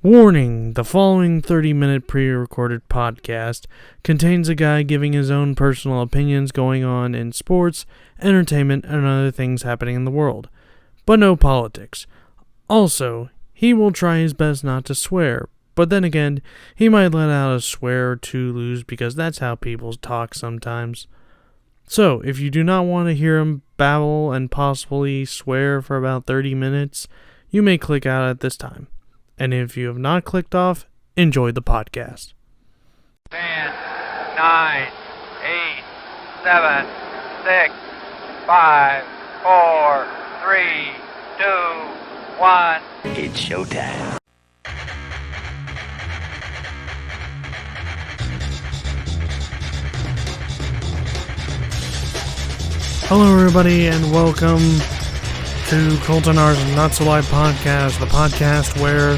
Warning, the following 30-minute pre-recorded podcast contains a guy giving his own personal opinions going on in sports, entertainment, and other things happening in the world, but no politics. Also, he will try his best not to swear, but then again, he might let out a swear or two loose because that's how people talk sometimes. So, if you do not want to hear him babble and possibly swear for about 30 minutes, you may click out at this time. And if you have not clicked off, enjoy the podcast. 10, 9, 8, 7, 6, 5, 4, 3, 2, 1. It's showtime. Hello everybody and welcome to Colton Not So Live podcast, the podcast where,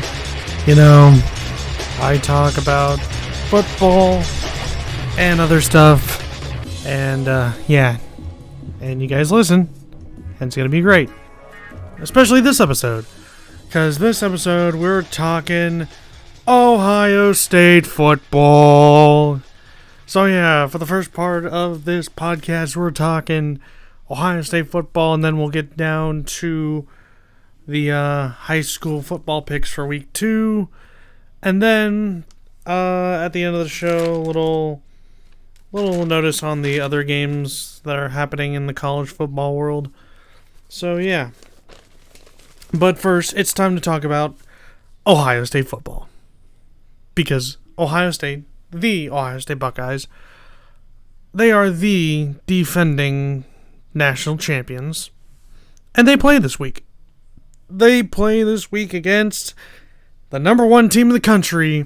I talk about football and other stuff, and and you guys listen, and it's going to be great, especially this episode, because this episode we're talking Ohio State football. So yeah, for the first part of this podcast, we're talking Ohio State football, and then we'll get down to the high school football picks for week 2, and then at the end of the show, little notice on the other games that are happening in the college football world. So yeah, but first, it's time to talk about Ohio State football, because the Ohio State Buckeyes, they are the defending national champions, and they play this week. They play this week against the number 1 team in the country,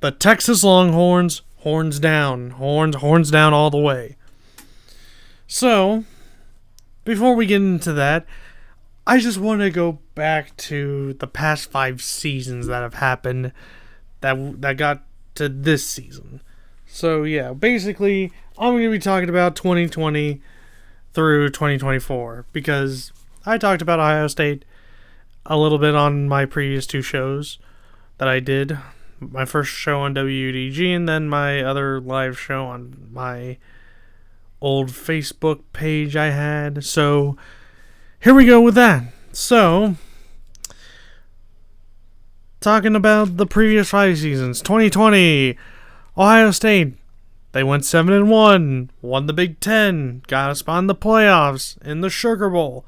the Texas Longhorns. Horns down all the way. So, before we get into that, I just want to go back to the past 5 seasons that have happened that got to this season. So yeah, basically, I'm going to be talking about 2020 through 2024, because I talked about Ohio State a little bit on my previous 2 shows that I did. My first show on WDG, and then my other live show on my old Facebook page I had. So, here we go with that. So, talking about the previous 5 seasons. 2020, Ohio State, they went 7-1, won the Big Ten, got a spot in the playoffs, in the Sugar Bowl,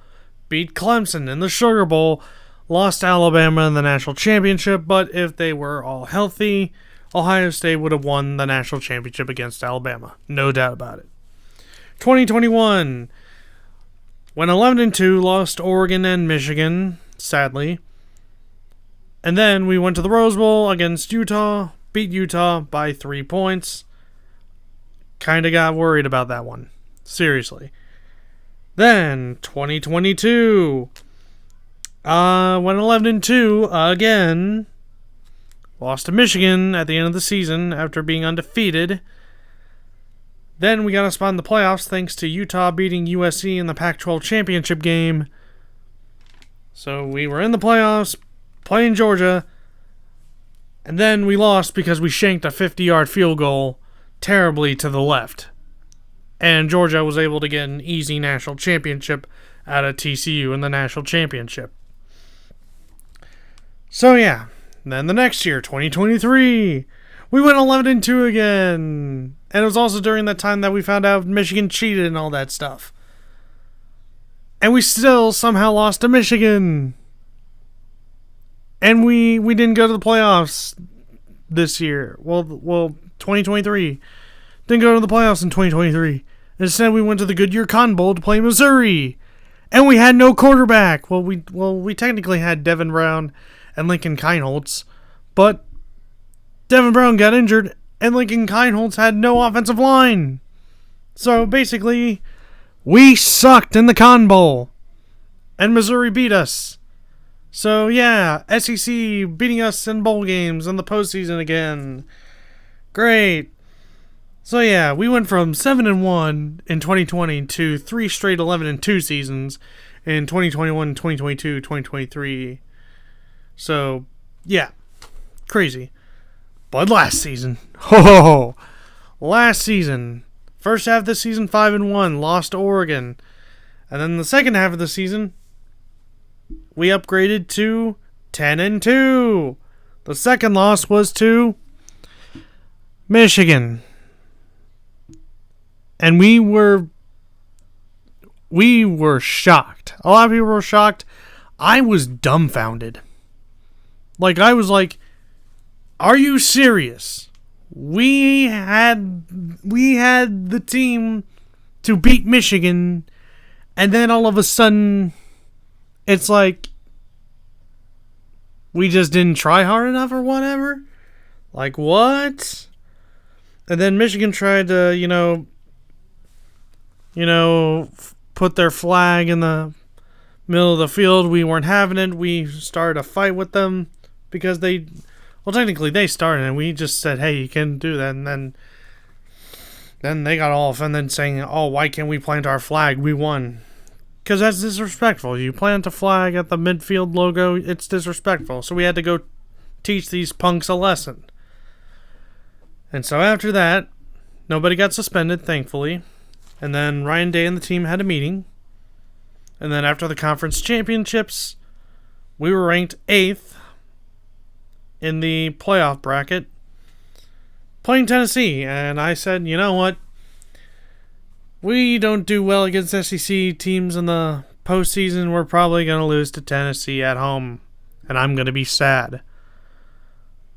beat Clemson in the Sugar Bowl, lost to Alabama in the national championship, but if they were all healthy, Ohio State would have won the national championship against Alabama. No doubt about it. 2021, went 11-2, lost Oregon and Michigan, sadly. And then we went to the Rose Bowl against Utah, beat Utah by 3 points. Kinda got worried about that one. Seriously. Then, 2022. Went 11-2 again. Lost to Michigan at the end of the season after being undefeated. Then we got a spot in the playoffs thanks to Utah beating USC in the Pac-12 championship game. So we were in the playoffs, playing Georgia, and then we lost because we shanked a 50-yard field goal terribly to the left. And Georgia was able to get an easy national championship out of TCU in the national championship. So yeah, then the next year, 2023, we went 11-2 again. And it was also during that time that we found out Michigan cheated and all that stuff. And we still somehow lost to Michigan. And we didn't go to the playoffs this year. Well, 2023. Didn't go to the playoffs in 2023. Instead, we went to the Goodyear Cotton Bowl to play Missouri. And we had no quarterback. Well, we technically had Devin Brown and Lincoln Kienholz. But Devin Brown got injured, and Lincoln Kienholz had no offensive line. So, basically, we sucked in the Cotton Bowl. And Missouri beat us. So, yeah, SEC beating us in bowl games in the postseason again. Great. So, yeah, we went from 7-1 in 2020 to 3 straight 11-2 seasons in 2021, 2022, 2023. So, yeah. Crazy. But last season, last season, first half of the season 5-1, lost to Oregon, and then the second half of the season, we upgraded to 10-2. The second loss was to Michigan, and we were shocked. A lot of people were shocked. I was dumbfounded. Like, I was like, are you serious? We had the team to beat Michigan, and then all of a sudden, it's like we just didn't try hard enough or whatever. Like, what? And then Michigan tried to, put their flag in the middle of the field. We weren't having it. We started a fight with them because technically they started, and we just said, hey, you can do that. And then they got all offended saying, oh, why can't we plant our flag? We won. Because that's disrespectful. You plant a flag at the midfield logo, it's disrespectful. So we had to go teach these punks a lesson. And so after that, nobody got suspended, thankfully. And then Ryan Day and the team had a meeting. And then after the conference championships, we were ranked 8th in the playoff bracket, playing Tennessee. And I said, you know what? We don't do well against SEC teams in the postseason. We're probably going to lose to Tennessee at home, and I'm going to be sad.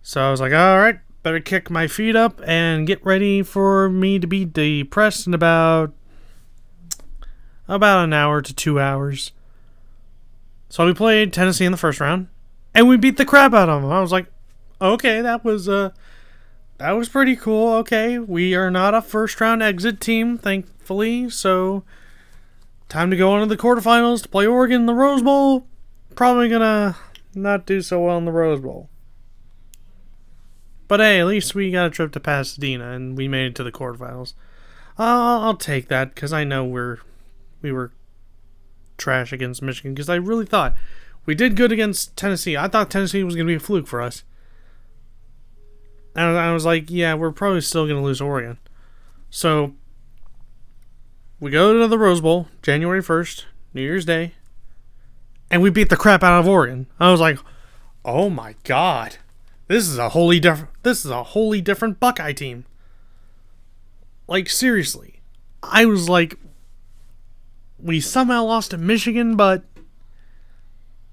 So I was like, all right, better kick my feet up and get ready for me to be depressed in about an hour to 2 hours. So we played Tennessee in the first round, and we beat the crap out of them. I was like, okay, that was pretty cool. Okay, we are not a first round exit team, thankfully. So time to go on to the quarterfinals to play Oregon in the Rose Bowl. Probably gonna not do so well in the Rose Bowl. But hey, at least we got a trip to Pasadena and we made it to the quarterfinals. I'll take that because I know we were trash against Michigan, because I really thought we did good against Tennessee. I thought Tennessee was going to be a fluke for us. And I was like, yeah, we're probably still going to lose Oregon. So we go to the Rose Bowl, January 1st, New Year's Day, and we beat the crap out of Oregon. I was like, oh my God. This is a wholly different Buckeye team. Like, seriously. I was like, we somehow lost to Michigan, but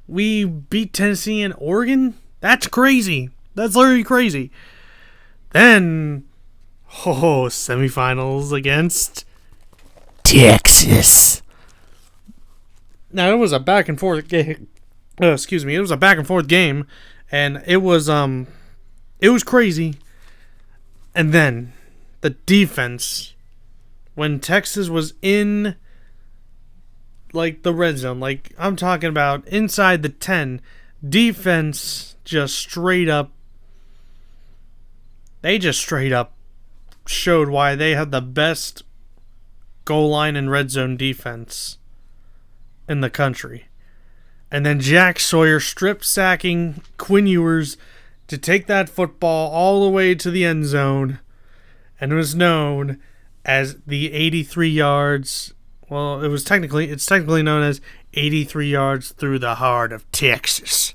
we beat Tennessee and Oregon? That's crazy. That's literally crazy. Then, semifinals against Texas. Now, it was a back and forth game. It was a back and forth game, and it was crazy. And then the defense, when Texas was in like the red zone, like I'm talking about inside the 10, defense just straight up showed why they had the best goal line and red zone defense in the country. And then Jack Sawyer strip sacking Quinn Ewers to take that football all the way to the end zone, and it was known as the 83 yards. Well, it's technically known as 83 yards through the heart of Texas.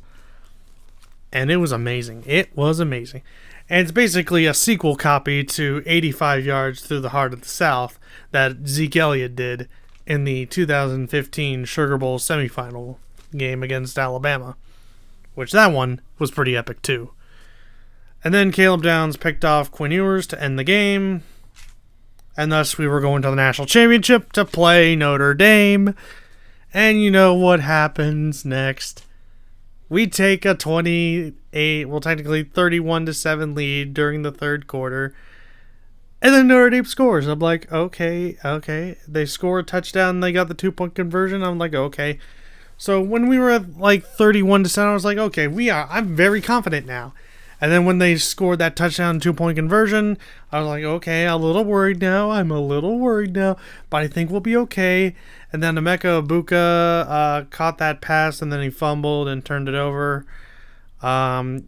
And it was amazing. It was amazing. And it's basically a sequel copy to 85 yards through the heart of the South that Zeke Elliott did in the 2015 Sugar Bowl semifinal game against Alabama, which that one was pretty epic too. And then Caleb Downs picked off Quinn Ewers to end the game, and thus we were going to the national championship to play Notre Dame. And you know what happens next? We take a 31-7 lead during the third quarter, and then Notre Dame scores. I'm like, okay. They score a touchdown, they got the 2-point conversion. I'm like, okay. So when we were at like 31-7, I was like, okay, I'm very confident now. And then when they scored that touchdown 2-point conversion, I was like, okay, I'm a little worried now, but I think we'll be okay. And then Emeka Egbuka caught that pass, and then he fumbled and turned it over.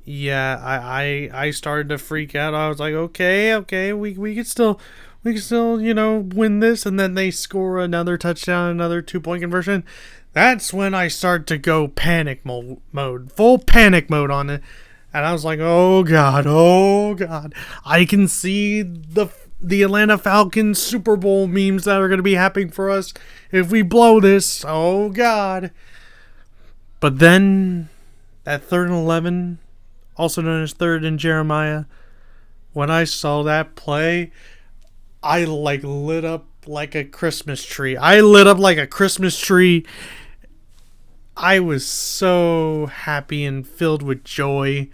Yeah, I started to freak out. I was like, okay, we can still, win this. And then they score another touchdown, another 2-point conversion. That's when I start to go panic mode, full panic mode on it. And I was like, oh God. I can see the Atlanta Falcons Super Bowl memes that are going to be happening for us if we blow this. Oh God. But then, at 3rd and 11, also known as 3rd and Jeremiah, when I saw that play, I lit up like a Christmas tree. I was so happy and filled with joy.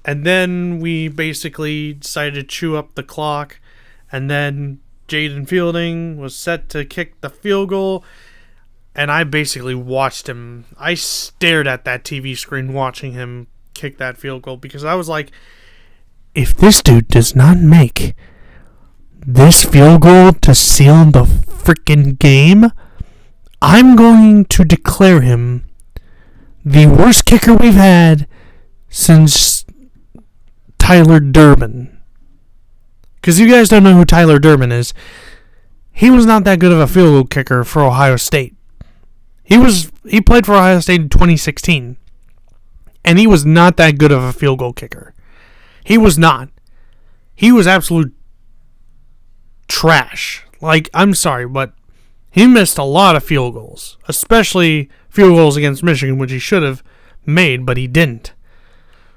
And then we basically decided to chew up the clock. And then Jaden Fielding was set to kick the field goal. And I basically watched him. I stared at that TV screen watching him kick that field goal. Because I was like, if this dude does not make this field goal to seal the freaking game, I'm going to declare him the worst kicker we've had since Tyler Durbin. Because you guys don't know who Tyler Durbin is. He was not that good of a field goal kicker for Ohio State. He played for Ohio State in 2016. And he was not that good of a field goal kicker. He was not. He was absolute trash. I'm sorry, but he missed a lot of field goals. Especially field goals against Michigan, which he should have made, but he didn't.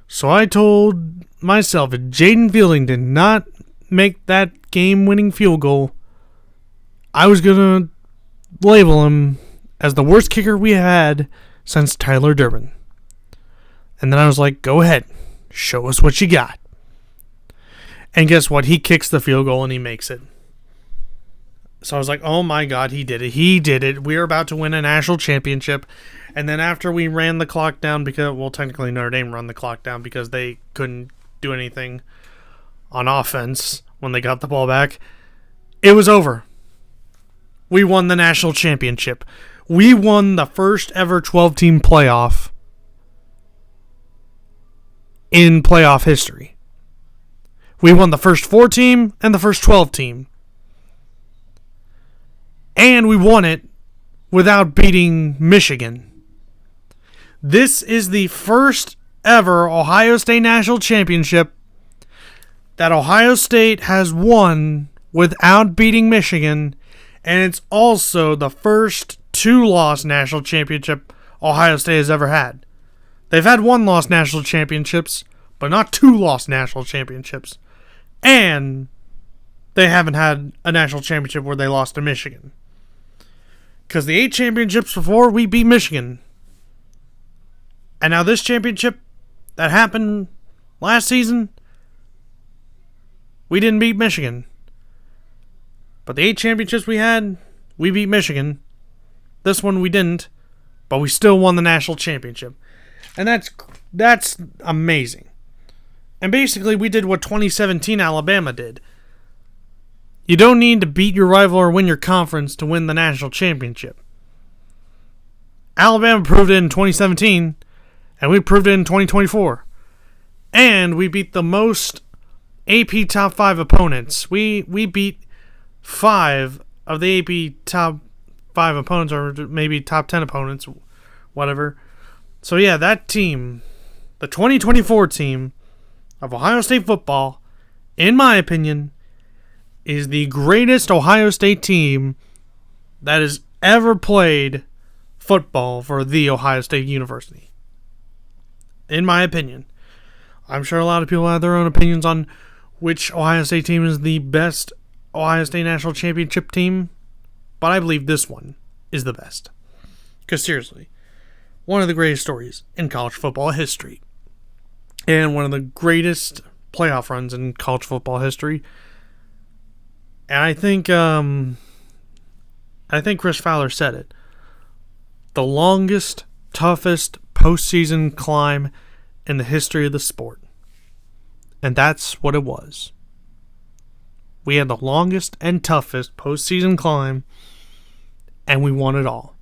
So I told myself, if Jaden Fielding did not make that game-winning field goal, I was going to label him as the worst kicker we had since Tyler Durbin. And then I was like, go ahead. Show us what you got. And guess what? He kicks the field goal and he makes it. So I was like, oh my God, he did it. We are about to win a national championship. And then after we ran the clock down, technically Notre Dame ran the clock down because they couldn't do anything on offense when they got the ball back. It was over. We won the national championship. We won the first ever 12-team playoff in playoff history. We won the first 4-team and the first 12-team. And we won it without beating Michigan. This is the first ever Ohio State National Championship that Ohio State has won without beating Michigan. And it's also the first 2-loss national championship Ohio State has ever had. They've had 1-loss national championships, but not 2-loss national championships. And they haven't had a national championship where they lost to Michigan. Because the 8 championships before, we beat Michigan. And now this championship that happened last season, we didn't beat Michigan. But the 8 championships we had, we beat Michigan. This one we didn't, but we still won the national championship. And that's amazing. And basically we did what 2017 Alabama did. You don't need to beat your rival or win your conference to win the national championship. Alabama proved it in 2017, and we proved it in 2024. And we beat the most AP top 5 opponents. We beat 5 of the AP top 5 opponents, or maybe top 10 opponents, whatever. So yeah, that team, the 2024 team of Ohio State football, in my opinion, is the greatest Ohio State team that has ever played football for The Ohio State University. In my opinion. I'm sure a lot of people have their own opinions on which Ohio State team is the best Ohio State National Championship team, but I believe this one is the best. Because seriously, one of the greatest stories in college football history. And one of the greatest playoff runs in college football history. And I think Chris Fowler said it. The longest, toughest postseason climb in the history of the sport. And that's what it was. We had the longest and toughest postseason climb, and we won it all.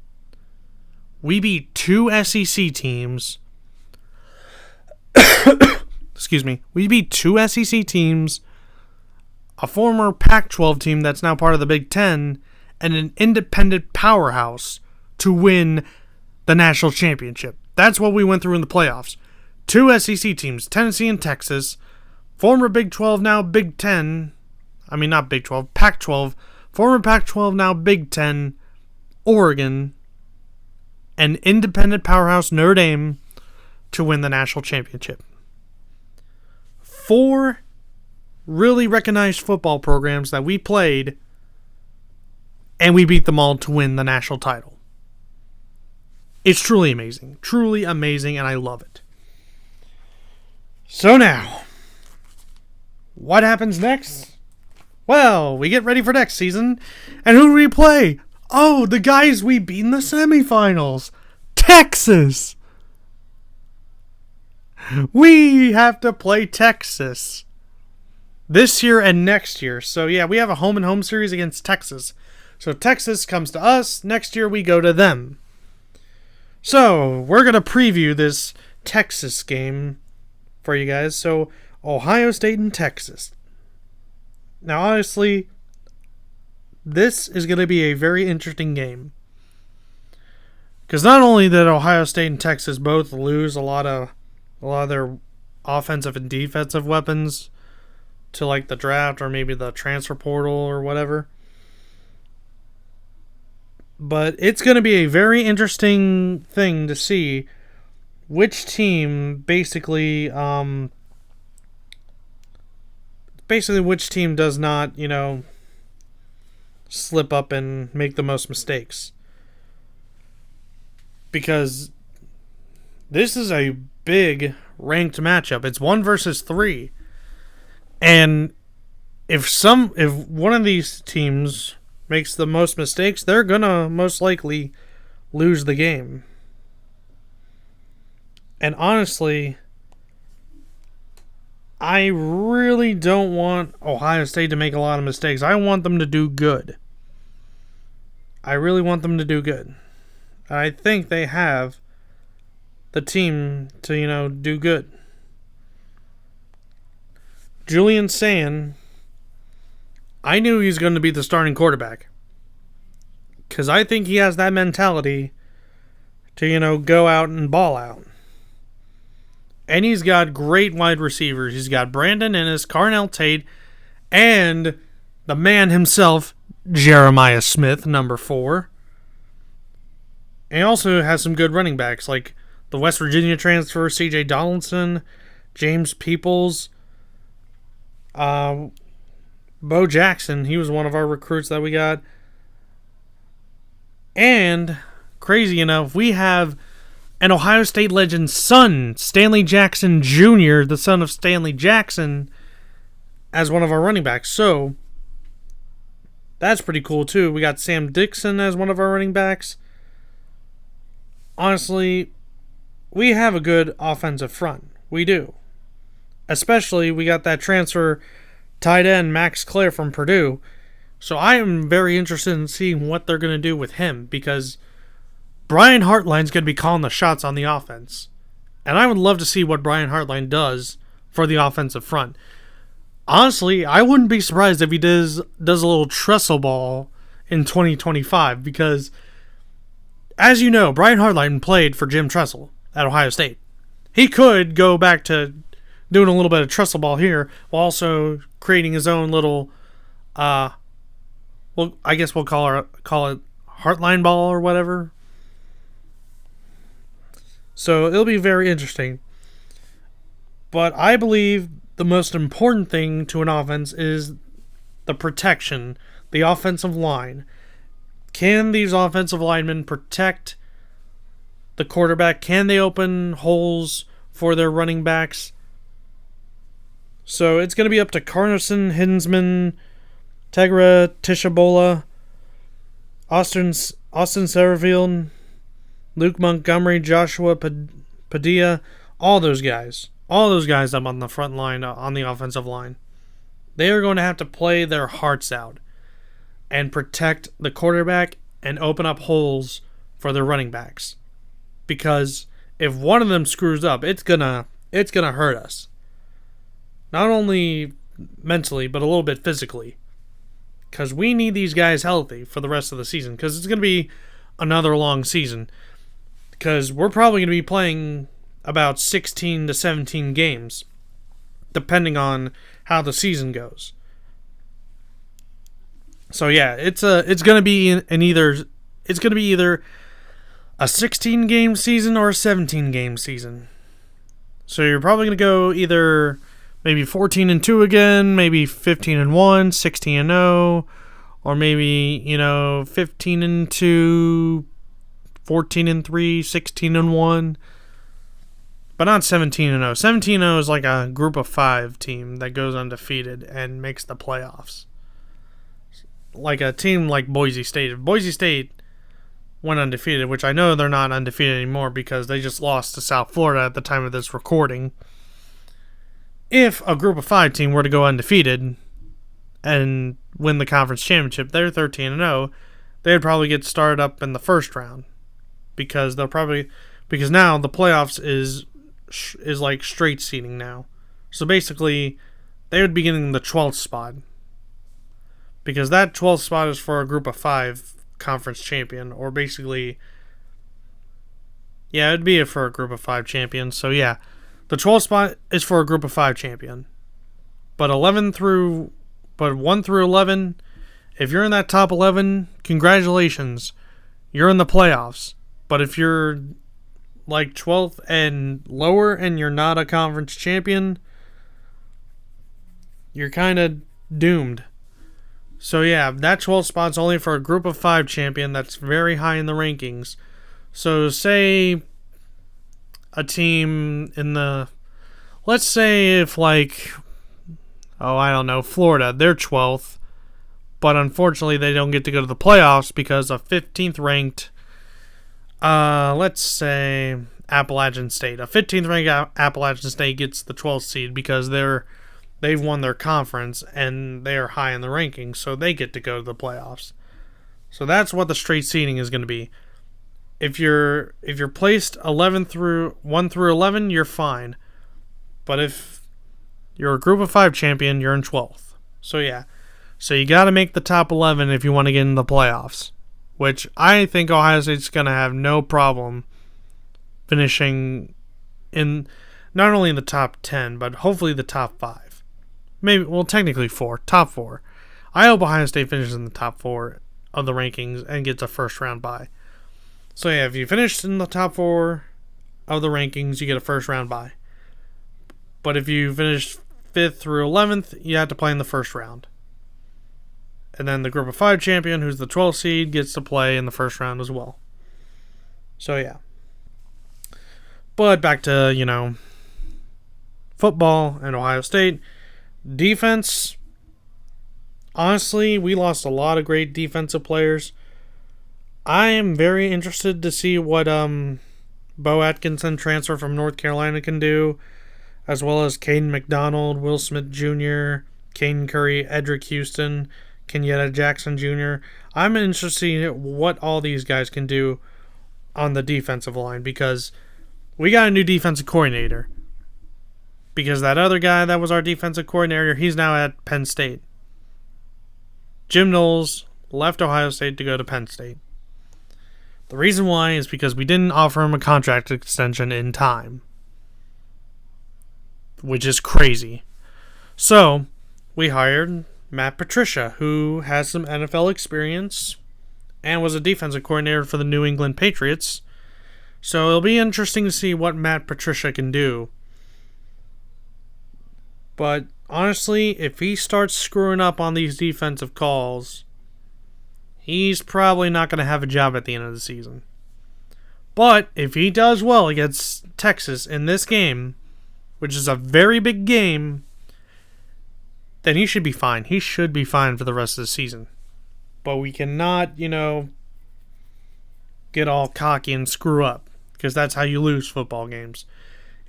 we beat 2 SEC teams. Excuse me. We beat 2 SEC teams, a former Pac-12 team that's now part of the Big Ten, and an independent powerhouse to win the national championship. That's what we went through in the playoffs. 2 SEC teams, Tennessee and Texas, former Big 12, now Big 10. I mean, not Big 12, Pac-12. Former Pac-12, now Big 10, Oregon, and independent powerhouse Notre Dame to win the national championship. 4 really recognized football programs that we played, and we beat them all to win the national title. It's truly amazing. Truly amazing, and I love it. So now, what happens next? Well, we get ready for next season, and who do we play? Oh, the guys we beat in the semifinals. Texas! We have to play Texas this year and next year. So yeah, we have a home-and-home series against Texas. So Texas comes to us. Next year we go to them. So we're going to preview this Texas game for you guys. So Ohio State and Texas. Now, honestly, this is going to be a very interesting game. Because not only did Ohio State and Texas both lose a lot of their offensive and defensive weapons to like the draft or maybe the transfer portal or whatever, but it's going to be a very interesting thing to see which team basically which team does not, slip up and make the most mistakes. Because this is a big ranked matchup. It's 1 versus 3. And if one of these teams makes the most mistakes, they're gonna most likely lose the game. And honestly, I really don't want Ohio State to make a lot of mistakes. I want them to do good. I really want them to do good. I think they have the team to, do good. Julian Sand, I knew he was going to be the starting quarterback. Because I think he has that mentality to, go out and ball out. And he's got great wide receivers. He's got Brandon Ennis, Carnell Tate, and the man himself, Jeremiah Smith, number 4. And he also has some good running backs, like the West Virginia transfer, C.J. Donaldson, James Peoples, Bo Jackson. He was one of our recruits that we got. And, crazy enough, we have an Ohio State legend's son, Stanley Jackson Jr., the son of Stanley Jackson, as one of our running backs. So, that's pretty cool, too. We got Sam Dixon as one of our running backs. Honestly, we have a good offensive front. We do. Especially, we got that transfer tight end, Max Clare from Purdue. So I am very interested in seeing what they're going to do with him, because Brian Hartline's going to be calling the shots on the offense. And I would love to see what Brian Hartline does for the offensive front. Honestly, I wouldn't be surprised if he does a little trestle ball in 2025, because, as you know, Brian Hartline played for Jim Tressel at Ohio State. He could go back to doing a little bit of trestle ball here, while also creating his own little, I guess we'll call it Heartline ball or whatever. So it'll be very interesting. But I believe the most important thing to an offense is the protection, the offensive line. Can these offensive linemen protect the quarterback? Can they open holes for their running backs? So it's going to be up to Carson Hinsman, Tegra Tishabola, Austin Satterfield, Luke Montgomery, Joshua Padilla, all those guys up on the front line, on the offensive line. They are going to have to play their hearts out and protect the quarterback and open up holes for their running backs. because if one of them screws up, it's gonna hurt us. Not only mentally, but a little bit physically. Because we need these guys healthy for the rest of the season. Because it's going to be another long season. Because we're probably going to be playing about 16 to 17 games. Depending on how the season goes. So yeah, it's going to be either a 16 game season or a 17 game season. So you're probably going to go either maybe 14-2 again, maybe 15-1, 16-0, or maybe, 15-2, 14-3, 16-1, but not 17-0. 17-0 is like a group of 5 team that goes undefeated and makes the playoffs. Like a team like Boise State. If Boise State went undefeated, which I know they're not undefeated anymore because they just lost to South Florida at the time of this recording. If a group of 5 team were to go undefeated and win the conference championship, they're 13-0, they'd probably get started up in the first round because now the playoffs is like straight seeding now. So basically, they would be getting the 12th spot because that 12th spot is for a group of 5 conference champion, or basically, yeah, it'd be for a group of 5 champions. So yeah. The 12th spot is for a group of 5 champion. But 1 through 11, if you're in that top 11, congratulations. You're in the playoffs. But if you're like 12th and lower and you're not a conference champion, you're kind of doomed. So yeah, that 12th spot's only for a group of 5 champion that's very high in the rankings. So say a team in the, let's say if like, Florida, they're 12th, but unfortunately they don't get to go to the playoffs because a 15th ranked, let's say Appalachian State. A 15th ranked Appalachian State gets the 12th seed because they've won their conference and they're high in the rankings, so they get to go to the playoffs. So that's what the straight seeding is going to be. If you're placed 1 through 11, you're fine. But if you're a group of 5 champion, you're in 12th. So yeah. So you got to make the top 11 if you want to get in the playoffs, which I think Ohio State's going to have no problem finishing in not only in the top 10, but hopefully the top 5. Maybe, well, technically 4, top 4. I hope Ohio State finishes in the top 4 of the rankings and gets a first round bye. So yeah, if you finish in the top 4 of the rankings, you get a first round bye. But if you finish 5th through 11th, you have to play in the first round. And then the group of 5 champion, who's the 12th seed, gets to play in the first round as well. So yeah. But back to, football and Ohio State. Defense, honestly, we lost a lot of great defensive players. I am very interested to see what Bo Atkinson, transfer from North Carolina, can do, as well as Caden McDonald, Will Smith Jr., Caden Curry, Edric Houston, Kenyatta Jackson Jr. I'm interested in what all these guys can do on the defensive line because we got a new defensive coordinator. Because that other guy that was our defensive coordinator, he's now at Penn State. Jim Knowles left Ohio State to go to Penn State. The reason why is because we didn't offer him a contract extension in time. Which is crazy. So, we hired Matt Patricia, who has some NFL experience and was a defensive coordinator for the New England Patriots. So, it'll be interesting to see what Matt Patricia can do. But, honestly, if he starts screwing up on these defensive calls, he's probably not going to have a job at the end of the season. But if he does well against Texas in this game, which is a very big game, then he should be fine. He should be fine for the rest of the season. But we cannot, get all cocky and screw up, because that's how you lose football games.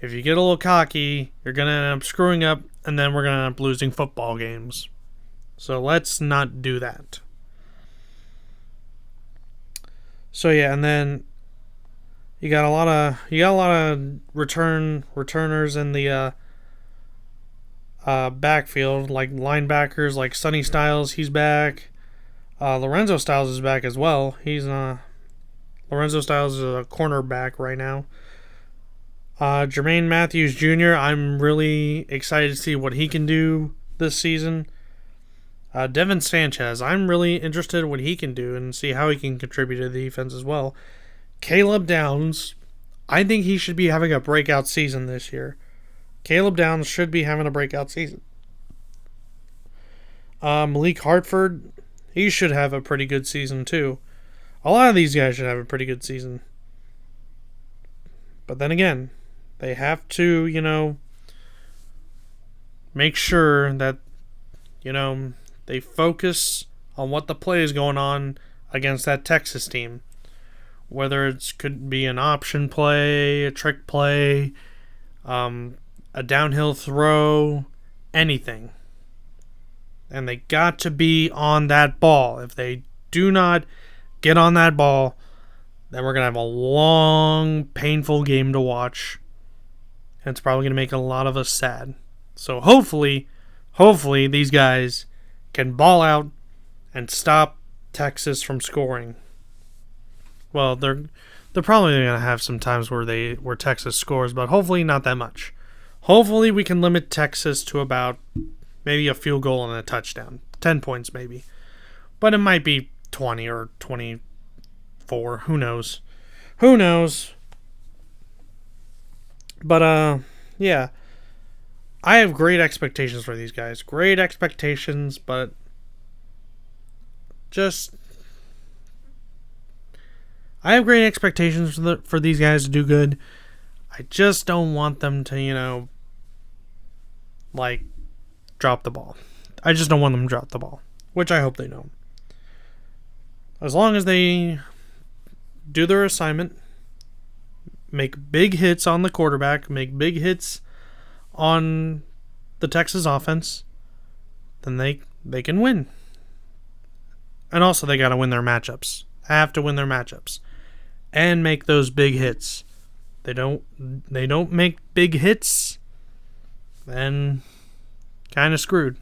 If you get a little cocky, you're going to end up screwing up, and then we're going to end up losing football games. So let's not do that. So yeah, and then, You got a lot of returners in the backfield, like linebackers, like Sonny Styles. He's back. Lorenzo Styles is back as well. Lorenzo Styles is a cornerback right now. Jermaine Matthews Jr., I'm really excited to see what he can do this season. Devin Sanchez, I'm really interested in what he can do and see how he can contribute to the defense as well. Caleb Downs, I think he should be having a breakout season this year. Caleb Downs should be having a breakout season. Malik Hartford, he should have a pretty good season too. A lot of these guys should have a pretty good season. But then again, they have to, make sure that, they focus on what the play is going on against that Texas team. Whether it could be an option play, a trick play, a downhill throw, anything. And they got to be on that ball. If they do not get on that ball, then we're going to have a long, painful game to watch. And it's probably going to make a lot of us sad. So hopefully these guys can ball out and stop Texas from scoring. Well, they're probably going to have some times where Texas scores, but hopefully not that much. Hopefully we can limit Texas to about maybe a field goal and a touchdown. 10 points maybe. But it might be 20 or 24. Who knows? But, yeah. I have great expectations for these guys. Great expectations, but I have great expectations for these guys to do good. I just don't want them to, drop the ball. I just don't want them to drop the ball, which I hope they don't. As long as they do their assignment, make big hits on the quarterback, make big hits on the Texas offense, then they can win. And also they got to win their matchups. Have to win their matchups and make those big hits. They don't make big hits, then kind of screwed.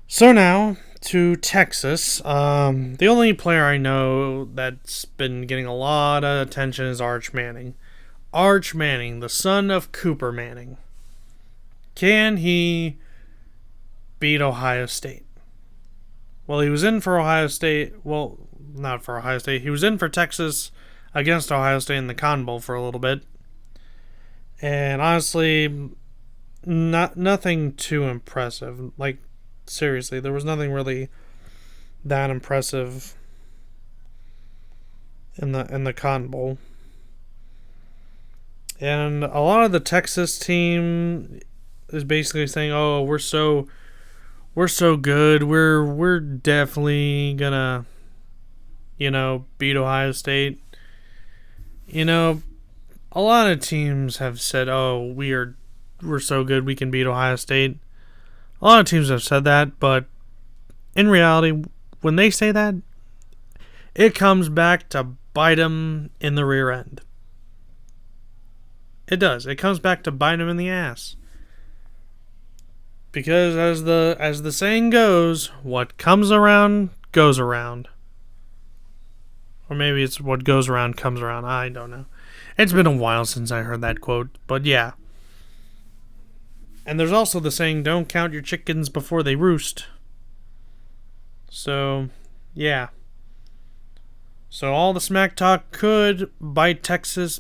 So now to Texas. The only player I know that's been getting a lot of attention is Arch Manning. Arch Manning, the son of Cooper Manning. Can he beat Ohio State? Well, he was in for Ohio State. Well, not for Ohio State. He was in for Texas against Ohio State in the Cotton Bowl for a little bit. And honestly, nothing too impressive. Seriously, there was nothing really that impressive in the Cotton Bowl. And a lot of the Texas team is basically saying, "Oh, we're so good. We're definitely gonna, beat Ohio State." A lot of teams have said, "Oh, we're so good we can beat Ohio State." A lot of teams have said that, but in reality, when they say that, it comes back to bite them in the rear end. It does. It comes back to bite them in the ass. Because as the saying goes, what comes around goes around. Or maybe it's what goes around comes around. I don't know. It's been a while since I heard that quote, but yeah. And there's also the saying, don't count your chickens before they roost. So, yeah. So all the smack talk could bite Texas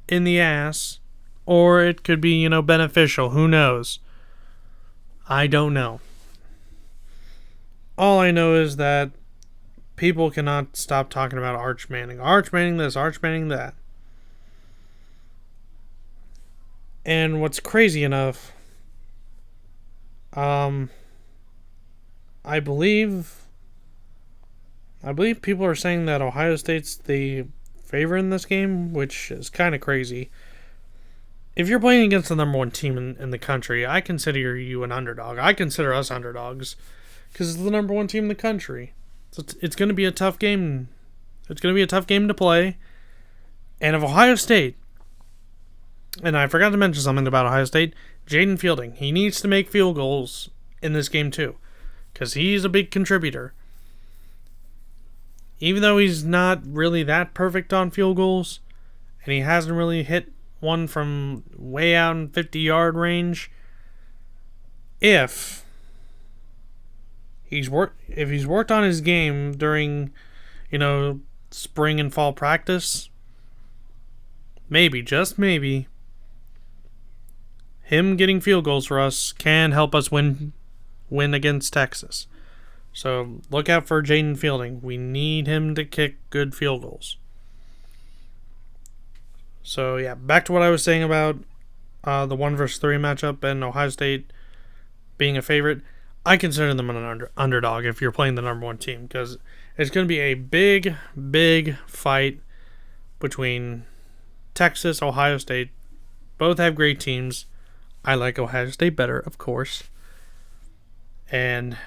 in the ass, or it could be, beneficial. Who knows? I don't know. All I know is that people cannot stop talking about Arch Manning. Arch Manning this, Arch Manning that. And what's crazy enough, I believe people are saying that Ohio State's the favorite in this game, which is kind of crazy. If you're playing against the number one team in the country, I consider you an underdog. I consider us underdogs because it's the number one team in the country. So it's going to be a tough game. It's going to be a tough game to play. And if Ohio State, and I forgot to mention something about Ohio State, Jaden Fielding, he needs to make field goals in this game too, because he's a big contributor. Even though he's not really that perfect on field goals, and he hasn't really hit one from way out in 50-yard range, if he's worked on his game during, spring and fall practice, maybe, just maybe, him getting field goals for us can help us win against Texas. So look out for Jaden Fielding. We need him to kick good field goals. So yeah, back to what I was saying about the 1 versus 3 matchup and Ohio State being a favorite. I consider them an underdog if you're playing the number 1 team, because it's going to be a big, big fight between Texas, Ohio State. Both have great teams. I like Ohio State better, of course. And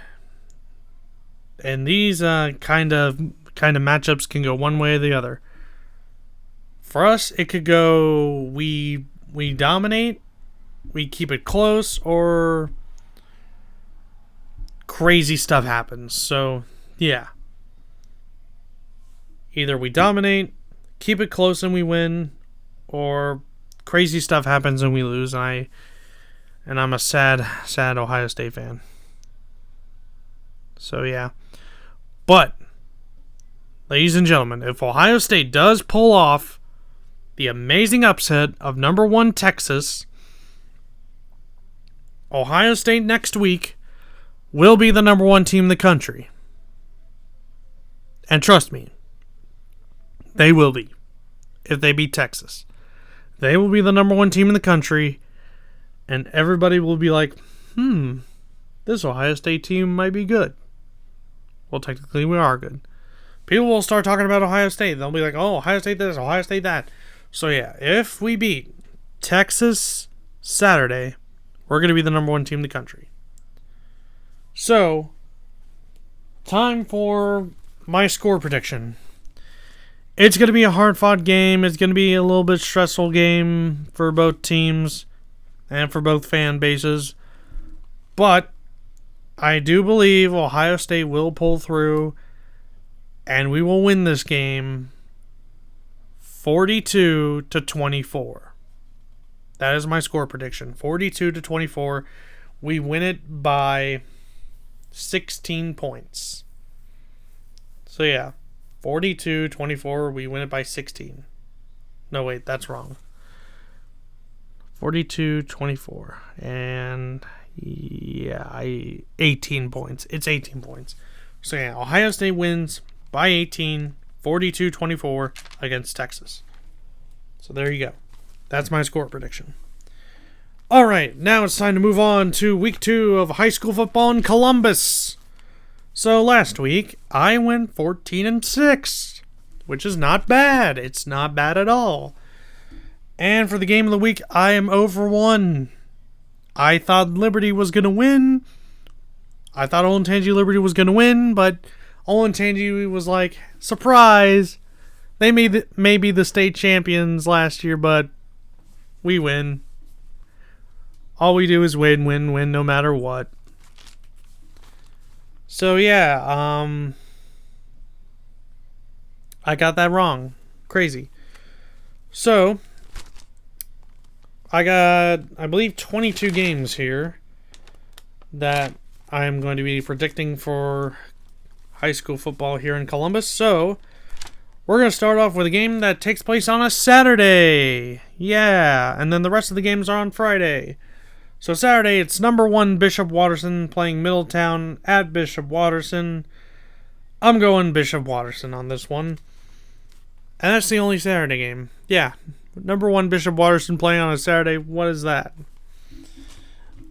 these kind of matchups can go one way or the other. For us, it could go we dominate, we keep it close, or crazy stuff happens. So, yeah. Either we dominate, keep it close and we win, or crazy stuff happens and we lose. And I'm a sad Ohio State fan. So, yeah. But, ladies and gentlemen, if Ohio State does pull off the amazing upset of number 1 Texas, Ohio State next week will be the number 1 team in the country. And trust me, they will be. If they beat Texas, they will be the number 1 team in the country, and everybody will be like, this Ohio State team might be good. Well, technically we are good. People will start talking about Ohio State. They'll be like, oh, Ohio State this, Ohio State that. So yeah, if we beat Texas Saturday, we're going to be the number 1 team in the country. So, time for my score prediction. It's going to be a hard-fought game. It's going to be a little bit stressful game for both teams and for both fan bases. But I do believe Ohio State will pull through, and we will win this game 42-24. That is my score prediction. 42-24. We win it by 16 points. So yeah, 42-24. We win it by 16. No, wait, that's wrong. 42-24. And yeah, 18 points. It's 18 points. So yeah, Ohio State wins by 18, 42-24 against Texas. So there you go. That's my score prediction. All right, now it's time to move on to week 2 of high school football in Columbus. So last week, I went 14-6, which is not bad. It's not bad at all. And for the game of the week, I am 0-1. I thought Liberty was going to win. I thought Olentangy Liberty was going to win, but Olentangy was like, surprise. They may be the state champions last year, but we win. All we do is win, no matter what. So yeah, I got that wrong. Crazy. So, I got, I believe, 22 games here that I'm going to be predicting for high school football here in Columbus. So, we're going to start off with a game that takes place on a Saturday. Yeah, and then the rest of the games are on Friday. So Saturday, it's number 1 Bishop Watterson playing Middletown at Bishop Watterson. I'm going Bishop Watterson on this one. And that's the only Saturday game. Yeah, number 1 Bishop Watterson playing on a Saturday. What is that?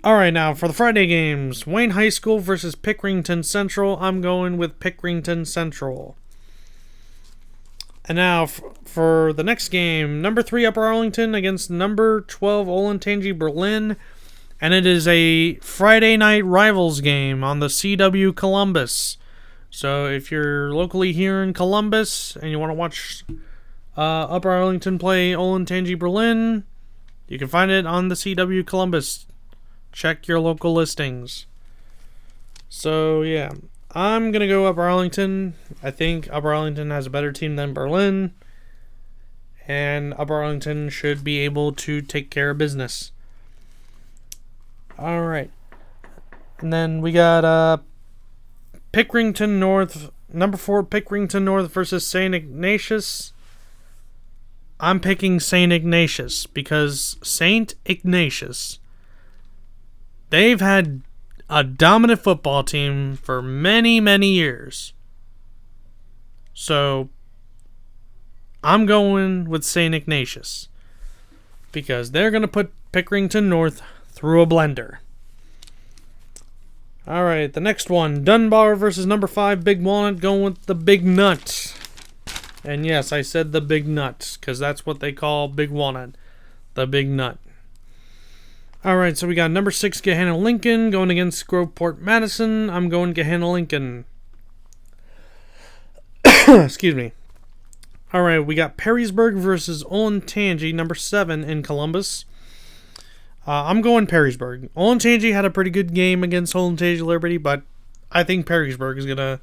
Alright, now for the Friday games. Wayne High School versus Pickerington Central. I'm going with Pickerington Central. And now for the next game. Number 3 Upper Arlington against number 12 Olentangy Berlin. And it is a Friday night rivals game on the CW Columbus. So if you're locally here in Columbus and you want to watch Upper Arlington play Olentangy Berlin. You can find it on the CW Columbus. Check your local listings. So, yeah. I'm going to go Upper Arlington. I think Upper Arlington has a better team than Berlin. And Upper Arlington should be able to take care of business. Alright. And then we got Pickerington North. Number 4, Pickerington North versus St. Ignatius. I'm picking St. Ignatius because St. Ignatius, they've had a dominant football team for many, many years. So, I'm going with St. Ignatius because they're going to put Pickerington North through a blender. Alright, the next one, Dunbar versus number 5, Big Walnut, going with the Big Nut. And yes, I said the Big Nut, because that's what they call Big Walnut. The Big Nut. Alright, so we got number 6, Gahanna Lincoln, going against Groveport Madison. I'm going Gahanna Lincoln. Excuse me. Alright, we got Perrysburg versus Olentangy, number 7 in Columbus. I'm going Perrysburg. Olentangy had a pretty good game against Olentangy Liberty, but I think Perrysburg is going to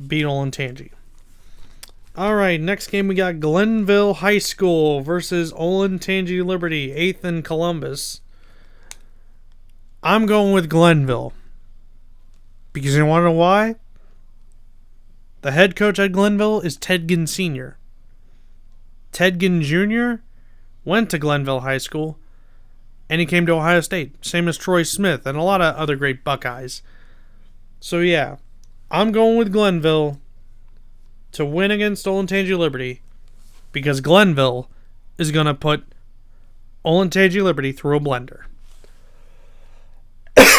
beat Olentangy. Alright, next game we got Glenville High School versus Olentangy Liberty, 8th in Columbus. I'm going with Glenville. Because you want to know why? The head coach at Glenville is Ted Ginn Sr. Ted Ginn Jr. went to Glenville High School, and he came to Ohio State. Same as Troy Smith and a lot of other great Buckeyes. So yeah, I'm going with Glenville to win against Olentangy Liberty because Glenville is going to put Olentangy Liberty through a blender.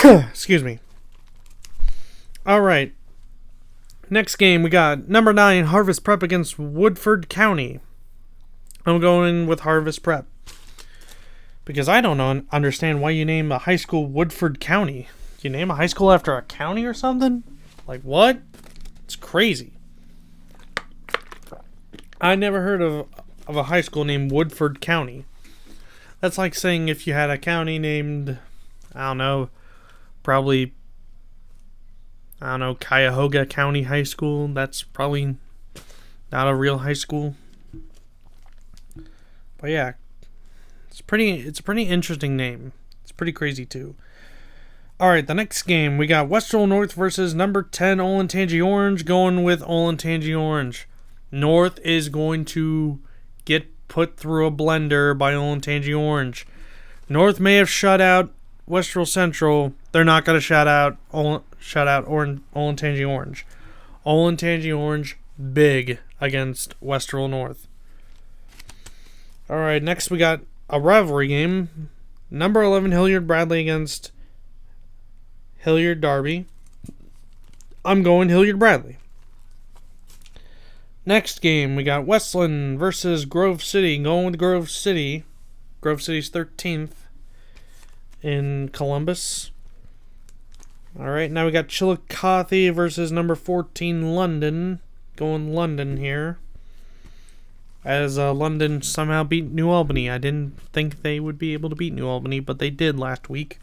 Excuse me. Alright. Next game, we got number 9, Harvest Prep against Woodford County. I'm going with Harvest Prep. Because I don't understand why you name a high school Woodford County. You name a high school after a county or something? Like, what? It's crazy. I never heard of a high school named Woodford County. That's like saying if you had a county named, I don't know, probably, Cuyahoga County High School. That's probably not a real high school. But yeah, it's a pretty interesting name. It's pretty crazy too. Alright, the next game, we got Westerville North versus number 10 Olentangy Orange, going with Olentangy Orange. North is going to get put through a blender by Olentangy Orange. North may have shut out Westerville Central. They're not going to shut out Olentangy Orange. Olentangy Orange big against Westerville North. Alright, next we got a rivalry game. Number 11 Hilliard Bradley against Hilliard Darby. I'm going Hilliard Bradley. Next game, we got Westland versus Grove City. Going with Grove City. Grove City's 13th in Columbus. Alright, now we got Chillicothe versus number 14 London. Going London here. As London somehow beat New Albany. I didn't think they would be able to beat New Albany, but they did last week.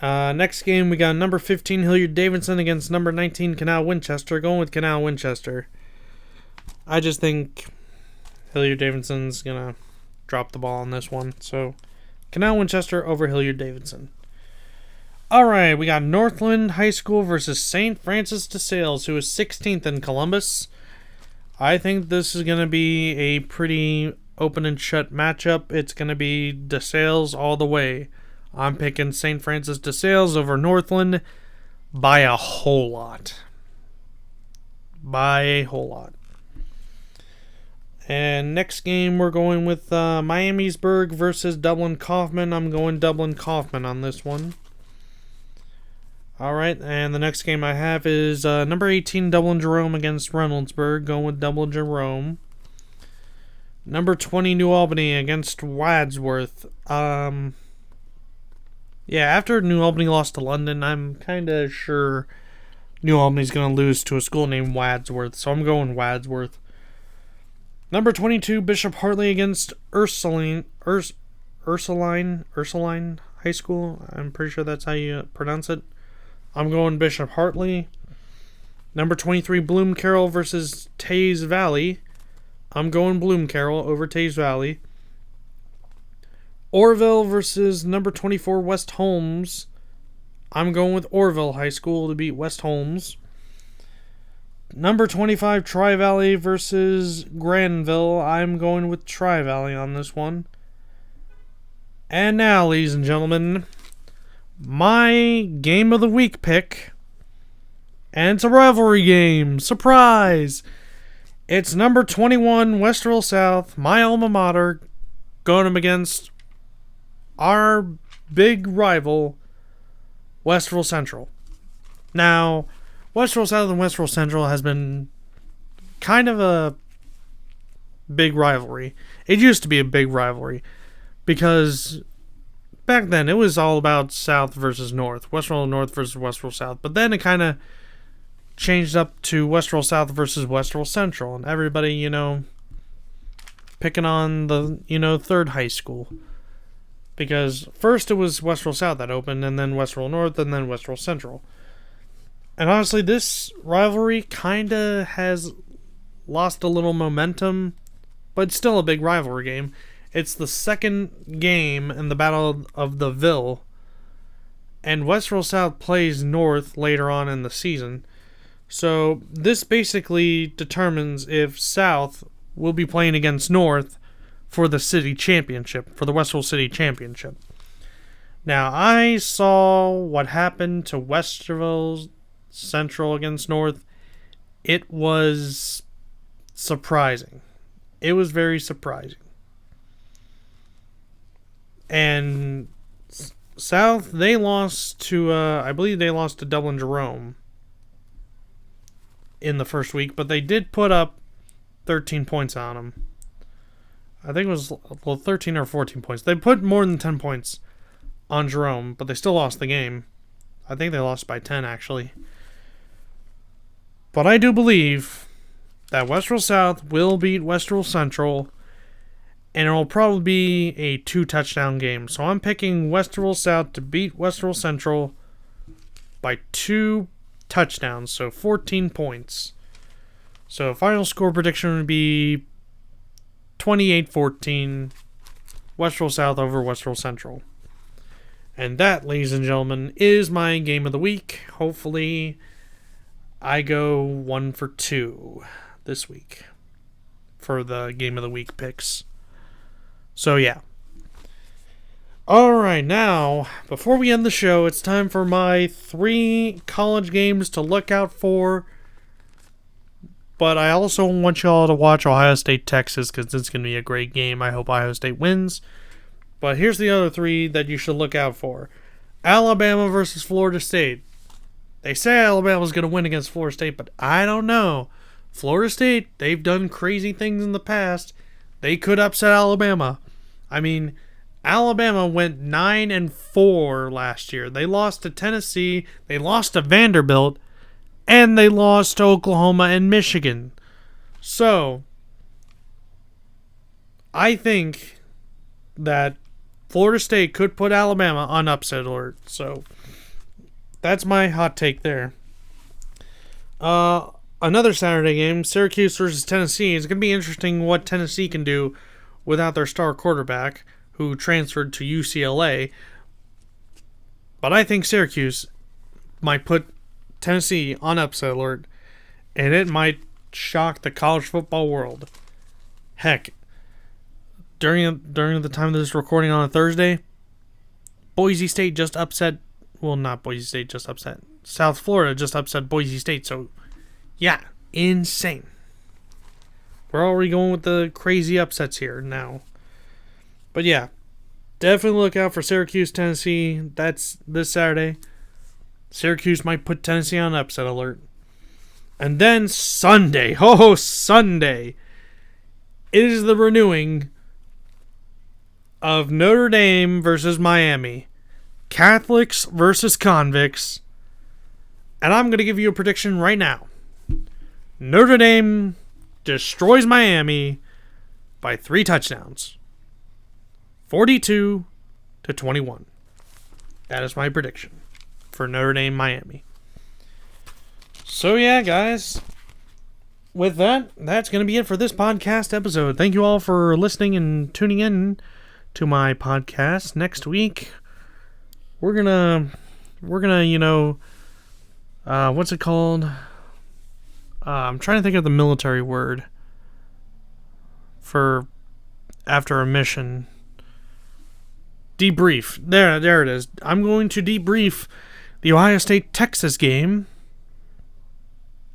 Next game, we got number 15 Hilliard Davidson against number 19 Canal Winchester. Going with Canal Winchester. I just think Hilliard Davidson's going to drop the ball on this one. So, Canal Winchester over Hilliard Davidson. Alright, we got Northland High School versus St. Francis de Sales, who is 16th in Columbus. I think this is going to be a pretty open and shut matchup. It's going to be de Sales all the way. I'm picking St. Francis de Sales over Northland by a whole lot. By a whole lot. And next game, we're going with Miamisburg versus Dublin Kaufman. I'm going Dublin Kaufman on this one. Alright, and the next game I have is number 18 Dublin Jerome against Reynoldsburg. Going with Dublin Jerome. Number 20 New Albany against Wadsworth. Yeah, after New Albany lost to London, I'm kind of sure New Albany's going to lose to a school named Wadsworth, so I'm going Wadsworth. Number 22, Bishop Hartley against Ursuline High School. I'm pretty sure that's how you pronounce it. I'm going Bishop Hartley. Number 23, Bloom Carroll versus Taze Valley. I'm going Bloom Carroll over Taze Valley. Orville versus number 24, West Holmes. I'm going with Orville High School to beat West Holmes. Number 25, Tri-Valley versus Granville. I'm going with Tri-Valley on this one. And now, ladies and gentlemen, my Game of the Week pick. And it's a rivalry game. Surprise! It's number 21, Westerville South, my alma mater, going up against our big rival, Westerville Central. Now, Westerville South and Westerville Central has been kind of a big rivalry. It used to be a big rivalry because back then it was all about South versus North, Westerville North versus Westerville South. But then it kind of changed up to Westerville South versus Westerville Central, and everybody, picking on the, third high school. Because first it was Westerville South that opened, and then Westerville North, and then Westerville Central. And honestly, this rivalry kind of has lost a little momentum, but it's still a big rivalry game. It's the second game in the Battle of the Ville, and Westerville South plays North later on in the season. So this basically determines if South will be playing against North for the city championship, for the Westerville City Championship. Now, I saw what happened to Westerville Central against North. It was surprising. It was very surprising. And South, they lost to, I believe they lost to Dublin Jerome in the first week, but they did put up 13 points on them. I think it was 13 or 14 points. They put more than 10 points on Jerome, but they still lost the game. I think they lost by 10, actually. But I do believe that Westerville South will beat Westerville Central, and it will probably be a 2-touchdown game. So I'm picking Westerville South to beat Westerville Central by 2 touchdowns, so 14 points. So final score prediction would be 28-14, Westerville South over Westerville Central. And that, ladies and gentlemen, is my Game of the Week. Hopefully, I go 1 for 2 this week for the Game of the Week picks. So, yeah. Alright, now, before we end the show, it's time for my 3 college games to look out for. But I also want y'all to watch Ohio State, Texas, because it's going to be a great game. I hope Ohio State wins. But here's the other 3 that you should look out for. Alabama versus Florida State. They say Alabama's going to win against Florida State, but I don't know. Florida State, they've done crazy things in the past. They could upset Alabama. I mean, Alabama went 9-4 last year. They lost to Tennessee, they lost to Vanderbilt, and they lost to Oklahoma and Michigan. So, I think that Florida State could put Alabama on upset alert. So, that's my hot take there. Another Saturday game, Syracuse versus Tennessee. It's going to be interesting what Tennessee can do without their star quarterback, who transferred to UCLA. But I think Syracuse might put Tennessee on upset alert, and it might shock the college football world. Heck, during the time of this recording on a Thursday, Boise State just upset, well, not Boise State just upset, South Florida just upset Boise State, so yeah, insane. We're already going with the crazy upsets here now. But yeah, definitely look out for Syracuse, Tennessee. That's this Saturday. Syracuse might put Tennessee on upset alert. And then Sunday, Sunday, it is the renewing of Notre Dame versus Miami. Catholics versus convicts And I'm going to give you a prediction right now. Notre Dame destroys Miami by 3 touchdowns. 42-21. That is my prediction for Notre Dame Miami. So yeah, guys. With that, that's going to be it for this podcast episode. Thank you all for listening and tuning in to my podcast. Next week, we're gonna, what's it called? I'm trying to think of the military word for after a mission. Debrief. There it is. I'm going to debrief the Ohio State-Texas game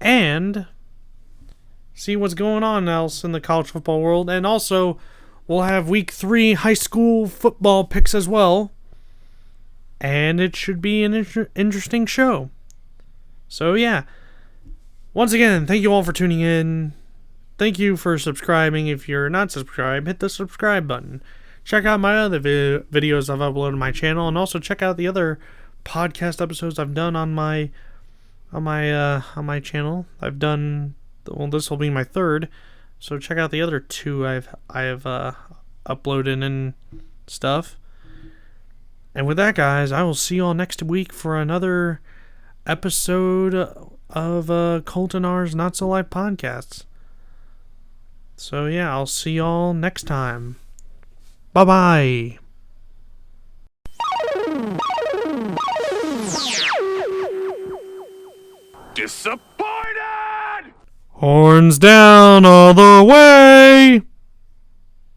and see what's going on else in the college football world. And also, we'll have week 3 high school football picks as well. And it should be an interesting show. So, yeah. Once again, thank you all for tuning in. Thank you for subscribing. If you're not subscribed, hit the subscribe button. Check out my other videos I've uploaded to my channel. And also check out the other podcast episodes I've done on my channel. I've done... Well, this will be my 3rd, so check out the other 2 I have uploaded and stuff. And with that, guys, I will see you all next week for another episode of Colton R's Not So Live podcasts. So yeah, I'll see y'all next time. Bye-bye. Disappointed! Horns down all the way!